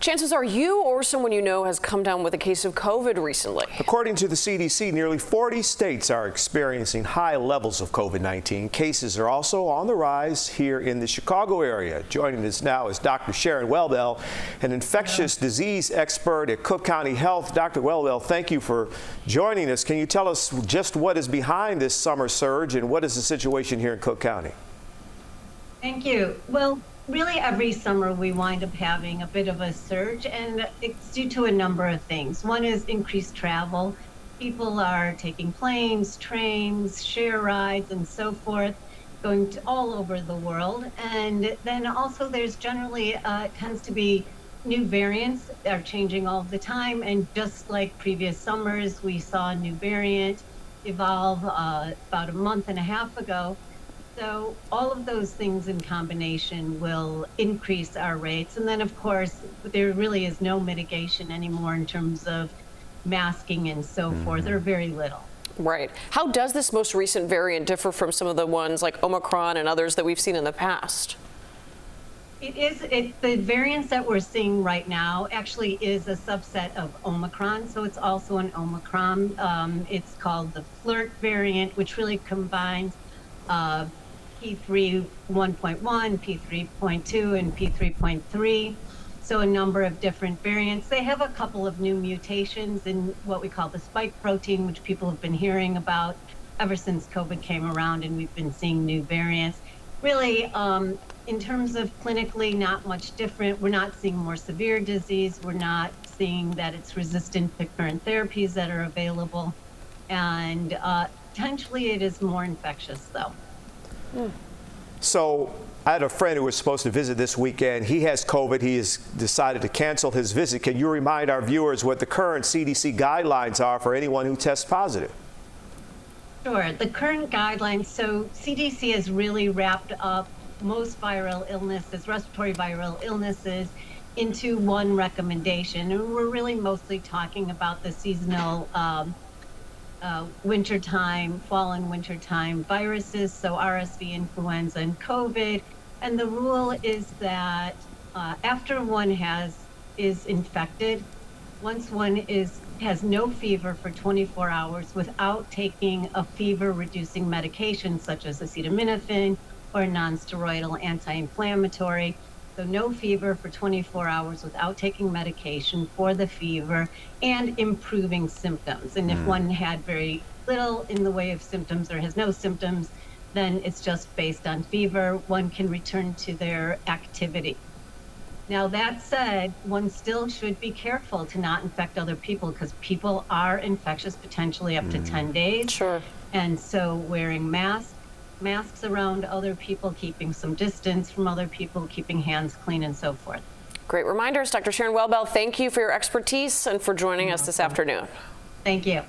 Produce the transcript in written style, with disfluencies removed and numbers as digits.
Chances are you or someone you know has come down with a case of COVID recently. According to the CDC, nearly 40 states are experiencing high levels of COVID-19. Cases are also on the rise here in the Chicago area. Joining us now is Dr. Sharon Welbel, an infectious disease expert at Cook County Health. Dr. Welbel, thank you for joining us. Can you tell us just what is behind this summer surge and what is the situation here in Cook County? Thank you. Well, really every summer we wind up having a bit of a surge, and it's due to a number of things. One is increased travel. People are taking planes, trains, share rides, and so forth, going to all over the world. And then also there's generally tends to be new variants that are changing all the time. And just like previous summers, we saw a new variant evolve about a month and a half ago. So all of those things in combination will increase our rates. And then, of course, there really is no mitigation anymore in terms of masking and so forth, or very little. Right. How does this most recent variant differ from some of the ones like Omicron and others that we've seen in the past? The variants that we're seeing right now actually is a subset of Omicron. So it's also an Omicron. It's called the flirt variant, which really combines P3 1.1, P3.2, and P3.3. So a number of different variants. They have a couple of new mutations in what we call the spike protein, which people have been hearing about ever since COVID came around, and we've been seeing new variants. Really, in terms of clinically, not much different. We're not seeing more severe disease. We're not seeing that it's resistant to current therapies that are available. And potentially it is more infectious, though. So I had a friend who was supposed to visit this weekend. He has COVID. He has decided to cancel his visit. Can you remind our viewers what the current CDC guidelines are for anyone who tests positive? Sure. The current guidelines, so CDC has really wrapped up most viral illnesses, respiratory viral illnesses, into one recommendation. And we're really mostly talking about the seasonal wintertime, fall and wintertime viruses, so RSV, influenza, and COVID. And the rule is that after one is infected, once one has no fever for 24 hours without taking a fever-reducing medication such as acetaminophen or a non-steroidal anti-inflammatory, so no fever for 24 hours without taking medication for the fever and improving symptoms. And if one had very little in the way of symptoms or has no symptoms, then it's just based on fever. One can return to their activity. Now, that said, one still should be careful to not infect other people because people are infectious potentially up to 10 days. Sure. And so wearing masks around other people, keeping some distance from other people, keeping hands clean, and so forth. Great reminders. Dr. Sharon Welbel, thank you for your expertise and for joining us this afternoon. Thank you.